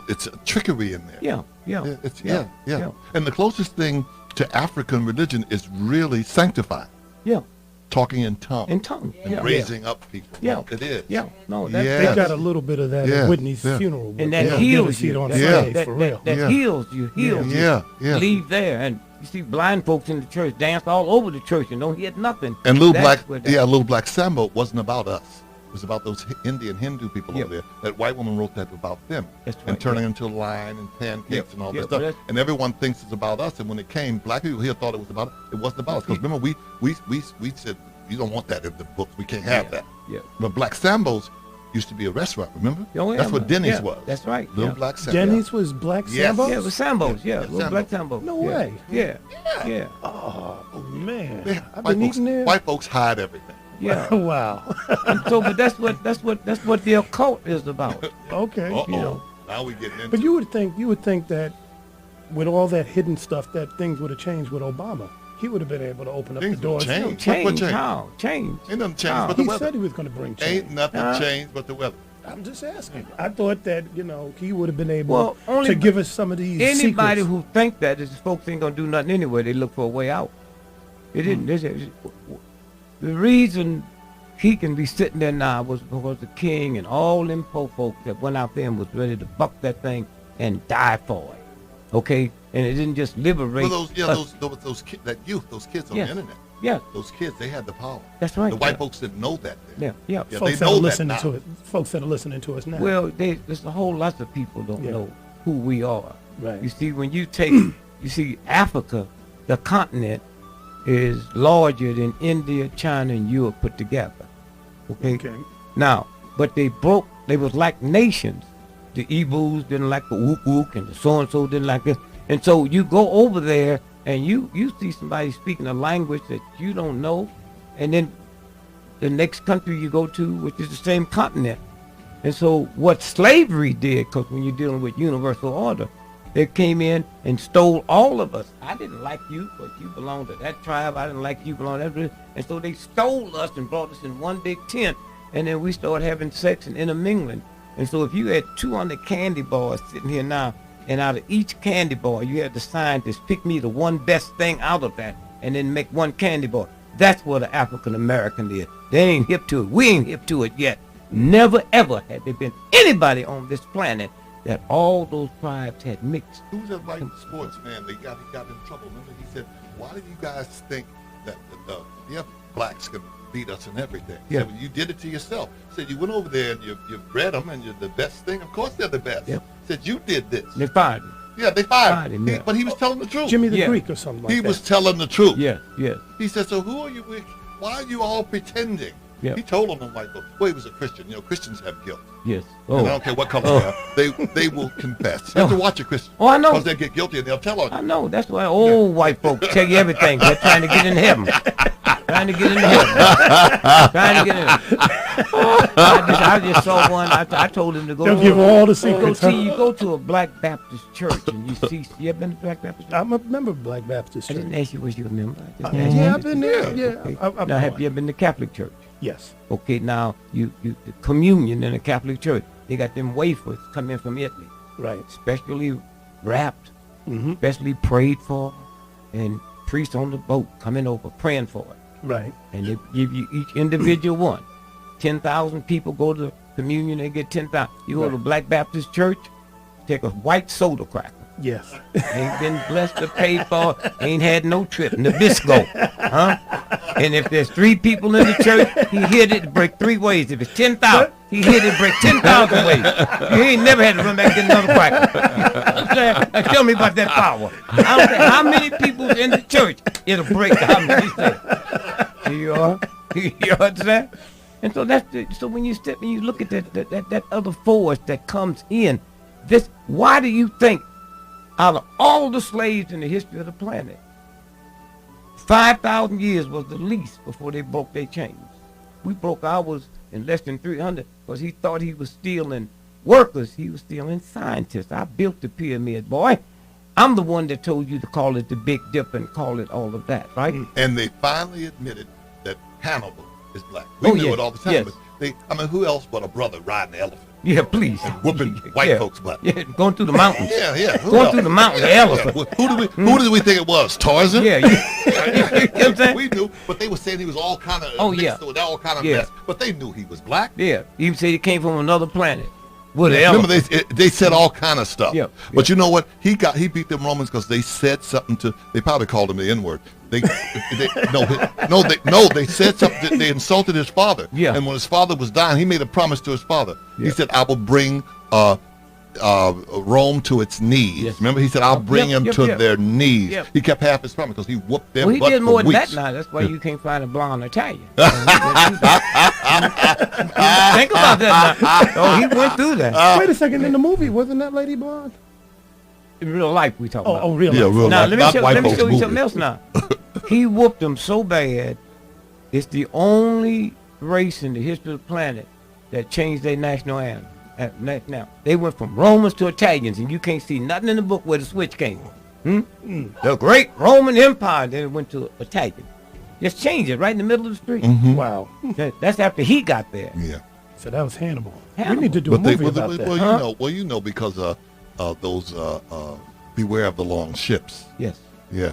it's a trickery in there. Yeah. Yeah. And the closest thing to African religion is really sanctified, Yeah. talking in tongues, In tongues. and Yeah. raising up people. Yeah. Well, it is. Yeah. No, that's Yeah. They Yes. got a little bit of that Yeah. at Whitney's Yeah. funeral. And but that they don't heals give a shit you. on That, stage, that, for that, real. that Yeah. heals you. Heals you. Yeah. Leave there, and you see blind folks in the church dance all over the church and don't hit nothing. And Little That's Black, what that- Little Black Sambo wasn't about us. It was about those Indian Hindu people Yeah. over there. That white woman wrote that about them. That's And right, turning yeah. into line and pancakes Yeah, and all yeah, this but stuff. that's- And everyone thinks it's about us. And when it came, black people here thought it was about us. It wasn't about us. Because remember, we said, you don't want that in the books. We can't have that. Yeah. But Black Sambo's used to be a restaurant, remember? Oh, yeah, That's what Denny's yeah, was. that's right, Little yeah. Black Sambo. Denny's was Black Yes. Sambo? Yeah, it was Sambos. Yeah, Yeah, little Sambo. black Sambo. No yeah. way. Yeah. Yeah. Oh, man. Yeah, I've white been folks, eating there. white folks hide everything. Yeah. Wow. And so, but that's what the occult is about. Okay. Uh-oh. You know. Now we getting into But you would think that with all that hidden stuff that things would have changed with Obama. He would have been able to open up Things the doors. would change. What Change, changed? how? Change. Ain't nothing changed How? but the He weather. said he was going to bring change. Ain't nothing changed but the weather. I'm just asking. I thought that, he would have been able Well, only to give us some of these Anybody secrets. who think that is folks ain't gonna do nothing anyway. They look for a way out. They didn't. The reason he can be sitting there now was because the king and all them poor folks that went out there and was ready to buck that thing and die for it. Okay, and it didn't just liberate. Well, us. those kids, that youth, those kids on Yes. the internet, Yeah, those kids, they had the power. that's right. The white yeah. folks didn't know that then. Yeah. Yeah, Folks they that know are that listening now. to it. Folks that are listening to us now. Well, there's a whole lot of people don't Yeah. know who we are. Right. You see, when you see Africa, the continent is larger than India, China, and Europe put together. Okay. Okay. Now, but they was like nations. The Igbos didn't like the Wook Wook, and the so-and-so didn't like this. And so you go over there, and you see somebody speaking a language that you don't know, and then the next country you go to, which is the same continent. And so what slavery did, because when you're dealing with universal order, they came in and stole all of us. I didn't like you, but you belong to that tribe. I didn't like you, belong to that. And so they stole us and brought us in one big tent, and then we started having sex and intermingling. And so if you had 200 candy bars sitting here now, and out of each candy bar, you had the scientists pick me the one best thing out of that, and then make one candy bar. That's what an African American is. They ain't hip to it. We ain't hip to it yet. Never ever had there been anybody on this planet that all those tribes had mixed. Who was that white sportsman? He got in trouble. Remember, he said, "Why do you guys think that blacks can beat us and everything?" He said, well, you did it to yourself. He said, you went over there and you bred them and you're the best thing. Of course they're the best. Yep. He said, you did this. They fired him. Yeah, they fired him. yeah. But he was telling the truth. Jimmy the Yeah. Greek or something like He that. was telling the truth. Yes, yes. He said, so who are you with? Why are you all pretending? Yeah. He told them, white folks, well, he was a Christian. Christians have guilt. Yes. And I Oh, don't care what color they are. They will confess. You have to watch a Christian. Oh, I know. Because they get guilty and they'll tell on you. I know. That's why old white folks tell you everything. They're trying to get in heaven. Trying to get in heaven. Trying to get in heaven. I just saw one. I told him to go. They'll give all the Go secrets. see. You go to a Black Baptist church and you see. You ever been to Black Baptist church? I'm a member of Black Baptist I Church. didn't ask you was you a member. I just asked Yeah, you. I've been there. Yeah. Okay. I've Now, have gone. you ever been to Catholic church? Yes. Okay, now the communion in a Catholic church, they got them wafers come in from Italy, Right. specially wrapped, Mm-hmm. specially prayed for, and priests on the boat coming over praying for it. Right. And they give you each individual one. 10,000 people go to communion, they get 10,000. You go to Right. Black Baptist church, take a white soda cracker. Yes. Ain't been blessed or paid for, ain't had no trip, Nabisco, huh? And if there's 3 people in the church, he hit it break 3 ways. If it's 10,000, he hit it break 10,000 ways. You ain't never had to run back and get another cracker. Now tell me about that power. I don't care how many people in the church, it'll break how many say. Here you are. You understand? And so so when you step and you look at that other force that comes in, why do you think out of all the slaves in the history of the planet, 5,000 years was the least before they broke their chains? We broke ours in less than 300 because he thought he was stealing workers. He was stealing scientists. I built the pyramid, boy. I'm the one that told you to call it the Big Dip and call it all of that, right? And they finally admitted that Hannibal is black. We knew yes, it all the time. yes. But who else but a brother riding an elephant? Yeah, please. Whooping white Yeah. folks black. Yeah, going through the mountains. Yeah. Who Going else? through the mountains, the elephant. Who did we think it was? Tarzan? Yeah, you know what I'm saying? We knew, but they were saying he was all kind of all kind of Yeah. mess. But they knew he was black. Yeah, even say he came from another planet. With an Remember, elephant. they said all kind of stuff. Yeah, But you know what? He beat them Romans because they said something to. They probably called him the N-word. They said something. They insulted his father. Yeah. And when his father was dying, he made a promise to his father. Yeah. He said, "I will bring Rome to its knees." Yes. Remember, he said, "I'll bring them to yep. their knees." Yep. He kept half his promise because he whooped them. Well, he butt did for more than weeks. that now. That's why you can't find a blonde Italian. Think about that now. Oh, he went through that. Wait a second. In the movie, wasn't that lady blonde? In real life, we talking about. Oh, really? Yeah, real Now, life. let me Not show white you folks something movie. else now. He whooped them so bad, it's the only race in the history of the planet that changed their national anthem. Now, they went from Romans to Italians, and you can't see nothing in the book where the switch came from. The great Roman Empire, then it went to Italian. Just changed it right in the middle of the street. Wow. That's after he got there. Yeah. So that was Hannibal. Hannibal. We need to do a movie about that. You know, because those beware of the long ships. Yes. Yeah.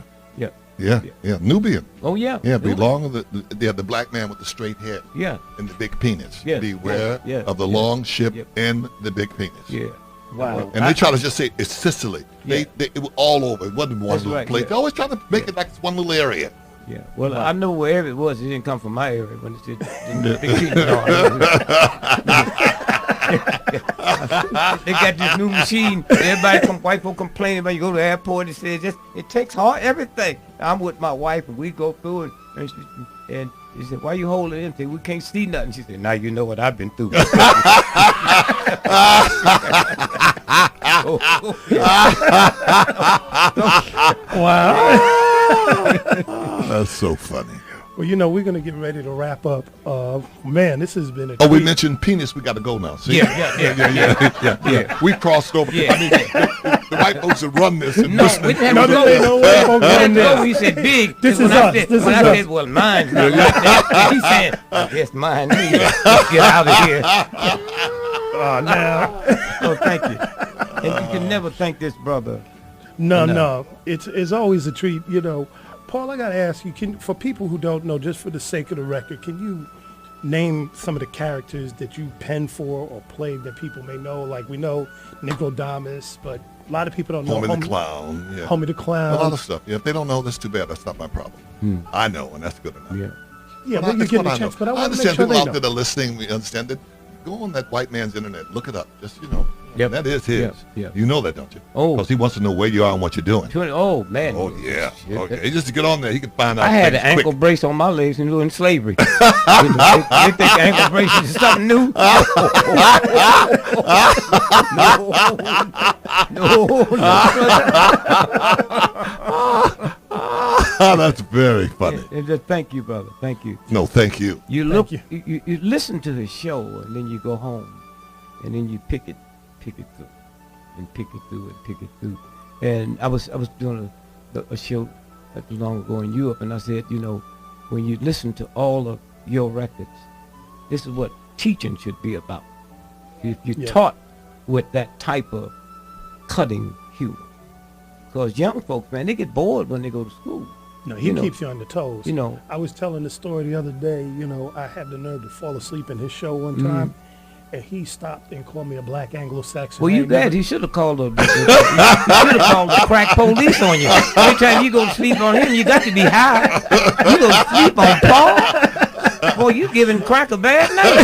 Yeah. Nubian. Oh, yeah. Yeah, Really? belong the black man with the straight head Yeah. and the big penis. Yes, Beware yes, of the yes, long ship yep. and the big penis. Yeah. Wow. And they try to just say it's Sicily. Yeah. It was all over. It wasn't one That's little right, place. yeah. They always try to make it like it's one little area. Yeah. Well, I know wherever it was, it didn't come from my area when it said the big people. They got this new machine. Everybody white folk complaining about. You go to the airport, it says it takes hard everything. I'm with my wife and we go through it, and she said, "Why you holding it empty? We can't see nothing." She said, "Now you know what I've been through." Wow. That's so funny. Well, you know, we're going to get ready to wrap up. Man, this has been a Oh, we treat. mentioned penis. We got to go now. See? Yeah. We crossed over. Yeah. I mean, the white folks that run this. And No, listen- we didn't No, have to go. there ain't no way I'm We gonna didn't get go. on He this. said big. This When is I us. said- This when is I us. said, well, mine's not like that. He said, yes, mine. Let's get out of here. Oh, now. Oh, thank you. And you can never thank this brother. No. It's always a treat. You know, Paul, I got to ask you, for people who don't know, just for the sake of the record, can you name some of the characters that you penned for or played that people may know? Like we know Nicodemus, but a lot of people don't know. Homie the Clown. Yeah. Homie the Clown. A lot of stuff. Yeah, if they don't know, that's too bad. That's not my problem. I know, and that's good enough. Yeah. Yeah, But well, you're that's getting what a I chance, know. but I I want to make understand sure people they out know. there that are listening. We understand that. Go on that white man's internet. Look it up. Just, Yep. that is his. Yep, yep. You know that, don't you? Oh. Because he wants to know where you are and what you're doing. Oh, man. Oh, yeah. Shit. Okay. Just to get on there, he can find out I had an things ankle quick. brace on my legs and doing slavery. They think ankle brace is something new? No. That's very funny. And just thank you, brother. Thank you. No, thank you. You Thank look, you. you listen to his show, and then you go home, and then you pick it through, and pick it through, and pick it through. And I was doing a show not too long ago in Europe, and I said, you know, when you listen to all of your records, this is what teaching should be about. If you're taught with that type of cutting humor, because young folks, man, they get bored when they go to school. No, he keeps you on the toes. You know, I was telling the story the other day. You know, I had the nerve to fall asleep in his show one time, and he stopped and called me a black Anglo-Saxon. well, you glad he should have called the crack police on you. Every time you go to sleep on him, you got to be high. You go to sleep on Paul? Boy, you giving crack a bad name.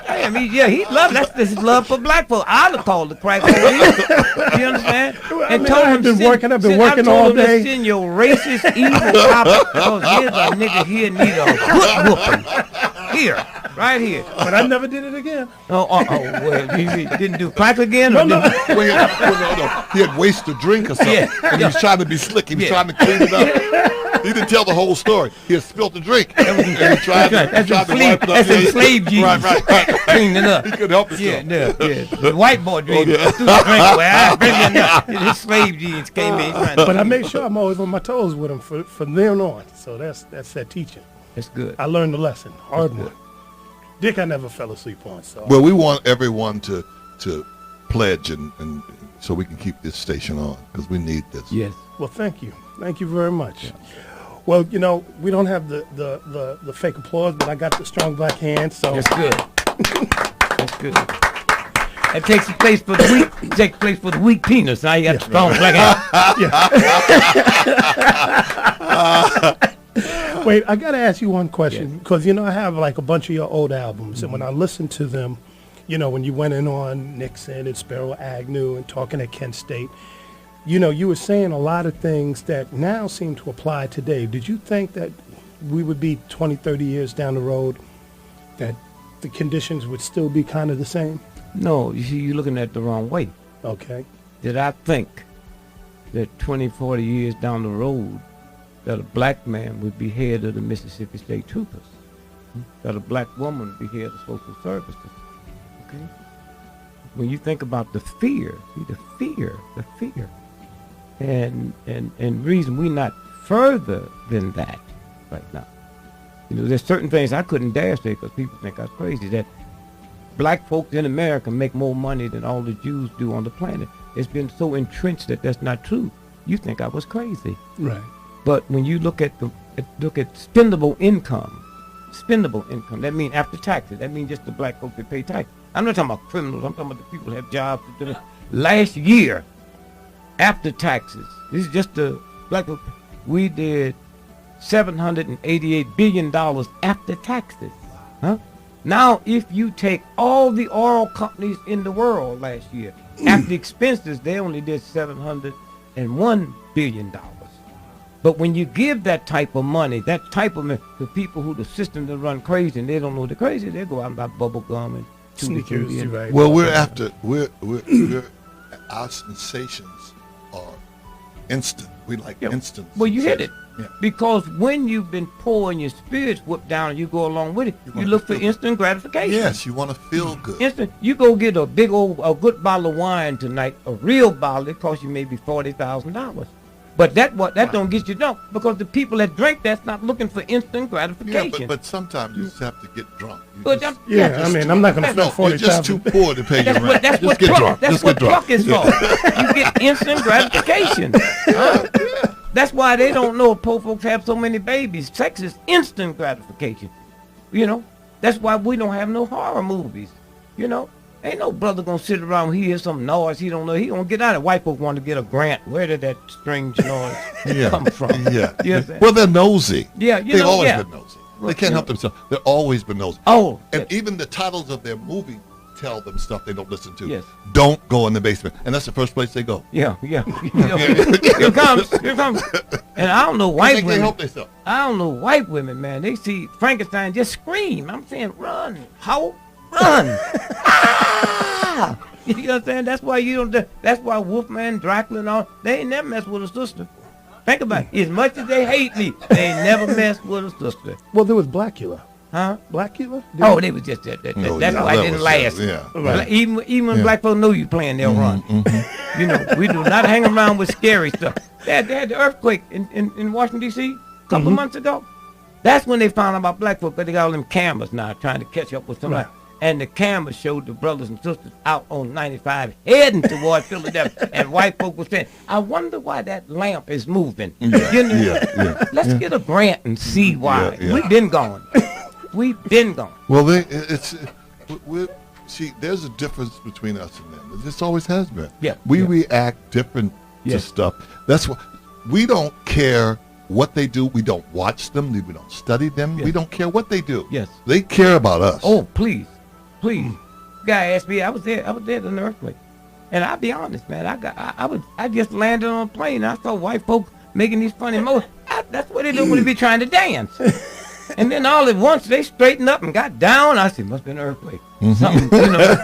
Damn, he loved that's his love for black folks. I'd have called the crack police. You understand? And told him I've been working all day. Send your racist, evil cop, because here's a nigga here need a good whooping. Here. Right here. But I never did it again. Well, he didn't do crack again? No. He had wasted a drink or something. And he was trying to be slick. He was trying to clean it up. He didn't tell the whole story. He had spilled the drink. And he tried to wipe it up. That's enslaved Jesus. Right. Cleaning it up. He couldn't help himself. Yeah. The white boy drink. Threw the drink away. I bring it up. His slave jeans came in. But I make sure I'm always on my toes with him from then on. So that's that teaching. That's good. I learned the lesson. Hard one. Dick, I never fell asleep on. So. Well, we want everyone to pledge and so we can keep this station on because we need this. Yes. Well, thank you. Thank you very much. Yeah. Well, you know, we don't have the fake applause, but I got the strong black hand, so. That's good. That's good. That takes place for the weak. Takes place for the weak penis. Now you got the strong black hand. Wait, I got to ask you one question because, you know, I have like a bunch of your old albums. And when I listen to them, you know, when you went in on Nixon and Spiro Agnew and talking at Kent State, you know, you were saying a lot of things that now seem to apply today. Did you think that we would be 20, 30 years down the road, that the conditions would still be kind of the same? No, you see, you're looking at it the wrong way. Okay. Did I think that 20, 40 years down the road, that a black man would be head of the Mississippi State Troopers, that a black woman would be head of social services? Okay. When you think about the fear, and reason we're not further than that right now. You know, there's certain things I couldn't dare say because people think I'm crazy, that black folks in America make more money than all the Jews do on the planet. It's been so entrenched that that's not true. You think I was crazy. Right. But when you look at spendable income, that means after taxes. That means just the black folks that pay taxes. I'm not talking about criminals. I'm talking about the people who have jobs. Last year, after taxes, this is just the black folks, we did $788 billion after taxes. Huh? Now, if you take all the oil companies in the world last year, after expenses, they only did $701 billion. But when you give that type of money, to people who the system that run crazy and they don't know they're crazy, they go out and buy bubble gum and sneakers. Right. Well, our sensations are instant. We like instant. Well, you hit it. Yeah. Because when you've been poor and your spirits whipped down and you go along with it, you look for instant gratification. Yes, you want to feel good. Instant. You go get a good bottle of wine tonight, a real bottle, it costs you maybe $40,000. But that don't get you drunk because the people that drink that's not looking for instant gratification. Yeah, but sometimes you just have to get drunk. I'm not going to spend $40,000. You're just too poor to pay your rent. That's what drunk is for. You get instant gratification. That's why they don't know poor folks have so many babies. Sex is instant gratification. You know, that's why we don't have no horror movies. You know, ain't no brother gonna sit around, he hears some noise, he don't know, he gonna get out of. White folks want to get a grant. Where did that strange noise come from? Yeah. You know well, they're nosy. Yeah, they've always been nosy. They can't help themselves. They've always been nosy. Oh. And even the titles of their movie tell them stuff they don't listen to. Yes. Don't go in the basement. And that's the first place they go. Yeah. Here comes. And I don't know white women. They help themselves. I don't know white women, man. They see Frankenstein just scream. I'm saying, run, how? Run. Ah! You know what I'm saying? That's why Wolfman, Dracula, and all, they ain't never mess with a sister. Think about it. As much as they hate me, they ain't never messed with a sister. Well, there was Blackula. Huh? Blackula? Oh, they was just that. Oh, That's yeah, why that it didn't was, last. yeah. Right. Even when black folks know you playing, they'll run. You know, we do not hang around with scary stuff. They had the earthquake in Washington, D.C. a couple of months ago. That's when they found out about black folks, because they got all them cameras now trying to catch up with somebody. Right. And the camera showed the brothers and sisters out on 95 heading towards Philadelphia. And white folk were saying, I wonder why that lamp is moving. Yeah, You know? yeah. Let's get a grant and see why. Yeah. We've been gone. We've been gone. Well, see, there's a difference between us and them. This always has been. Yeah, We yeah. react different to stuff. That's what we don't care what they do. We don't watch them. We don't study them. Yes. We don't care what they do. Yes. They care about us. Oh, please. Guy asked me, I was there in the earthquake. And I'll be honest, man, I just landed on a plane and I saw white folks making these funny motions. That's what they do when they be trying to dance. And then all at once they straightened up and got down. I said, must be an earthquake. Something, you know.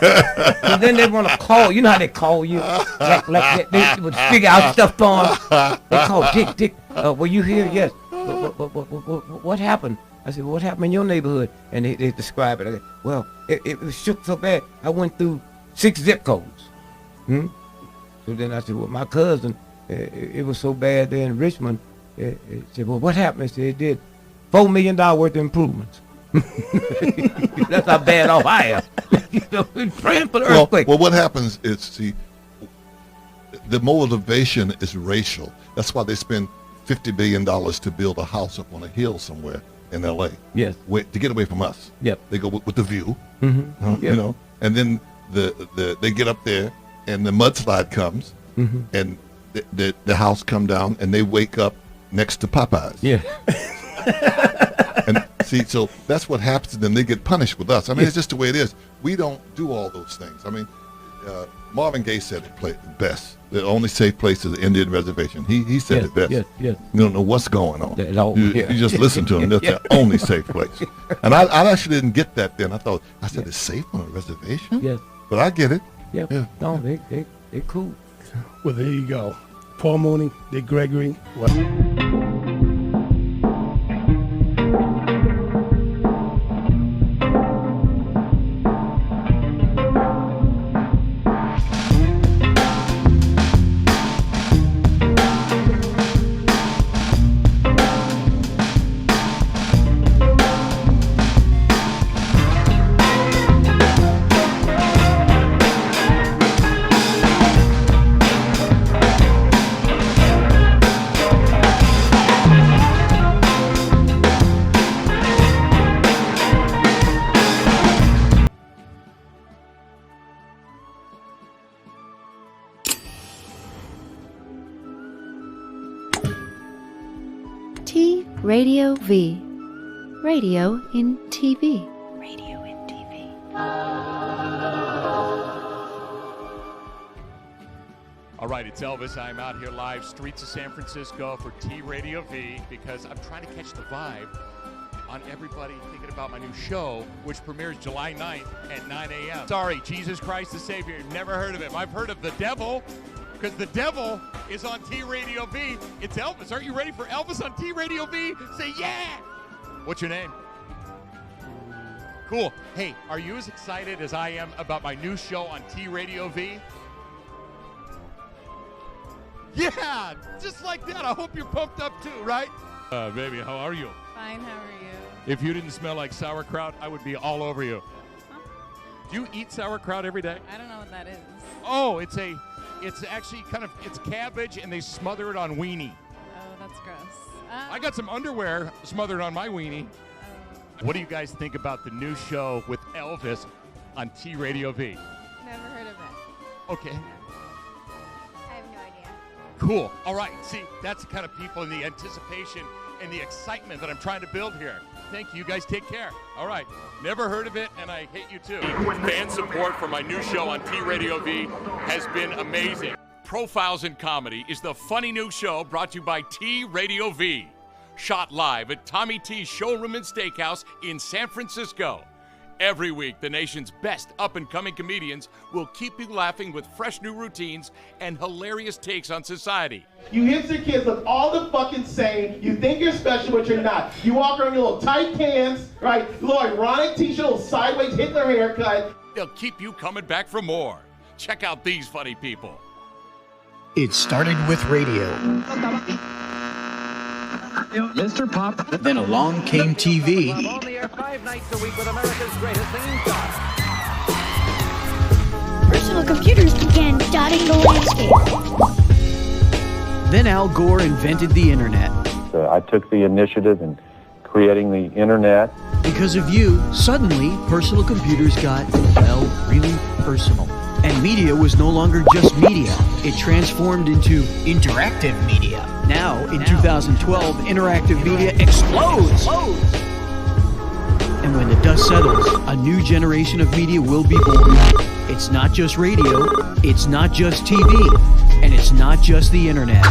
And then they want to call. You know how they call you? Like they would figure out stuff for them. They call Dick. Were you here? Yes. What happened? I said, well, what happened in your neighborhood? And they describe it. I said, well, it was shook so bad, I went through 6 zip codes. So then I said, well, my cousin, it was so bad there in Richmond. He said, well, what happened? I said, it did $4 million worth of improvements. That's how bad off I am. You know, we're praying for the earthquake. Well, what happens is, see, the motivation is racial. That's why they spend $50 billion to build a house up on a hill somewhere in L.A. Yes. To get away from us. Yep. They go with the view, Yep. you know, and then they get up there and the mudslide comes and the house come down and they wake up next to Popeyes. Yeah. And see, so that's what happens, and then they get punished with us. I mean, it's just the way it is. We don't do all those things. I mean, Marvin Gaye said it best. The only safe place is the Indian reservation. He said it best. Yes. You don't know what's going on. Yeah. You just listen to him. That's the only safe place. And I actually didn't get that then. I said, it's safe on a reservation? Yes. But I get it. Yeah. Yeah. No, they cool. Well, there you go. Paul Mooney, Dick Gregory. Radio V. Radio in TV. Radio in TV. All right, it's Elvis. I'm out here live, streets of San Francisco for T Radio V, because I'm trying to catch the vibe on everybody thinking about my new show, which premieres July 9th at 9 a.m. Sorry, Jesus Christ the Savior. Never heard of him. I've heard of the devil, because the devil is on T Radio V. It's Elvis. Aren't you ready for Elvis on T Radio V? Say yeah! What's your name? Cool. Hey, are you as excited as I am about my new show on T Radio V? Yeah, just like that. I hope you're pumped up too, right? Baby, how are you? Fine, how are you? If you didn't smell like sauerkraut, I would be all over you. Huh? Do you eat sauerkraut every day? I don't know what that is. Oh, it's actually it's cabbage, and they smother it on weenie. Oh, that's gross. I got some underwear smothered on my weenie. What do you guys think about the new show with Elvis on T Radio V? Never heard of it. Okay. I have no idea. Cool. All right. See, that's the kind of people in the anticipation and the excitement that I'm trying to build here. Thank you. You guys take care. All right. Never heard of it, and I hate you too. Fan support for my new show on T Radio V has been amazing. Profiles in Comedy is the funny new show brought to you by T Radio V. Shot live at Tommy T's Showroom and Steakhouse in San Francisco. Every week, the nation's best up-and-coming comedians will keep you laughing with fresh new routines and hilarious takes on society. You hipster kids look all the fucking same. You think you're special, but you're not. You walk around in your little tight pants, right? Little ironic t-shirt, little sideways Hitler haircut. They'll keep you coming back for more. Check out these funny people. It started with radio. Mr. Pop. Then along came TV. On the air 5 nights a week with America's greatest singing star. Personal computers began dotting the landscape. Then Al Gore invented the internet. I took the initiative in creating the internet. Because of you, suddenly personal computers got, well, really personal. And media was no longer just media. It transformed into interactive media. Now, in 2012, interactive media explodes. And when the dust settles, a new generation of media will be born. It's not just radio, it's not just TV, and it's not just the internet.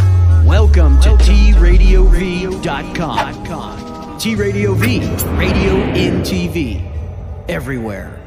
Welcome to TRadioV.com. T-Radio V, radio in TV, everywhere.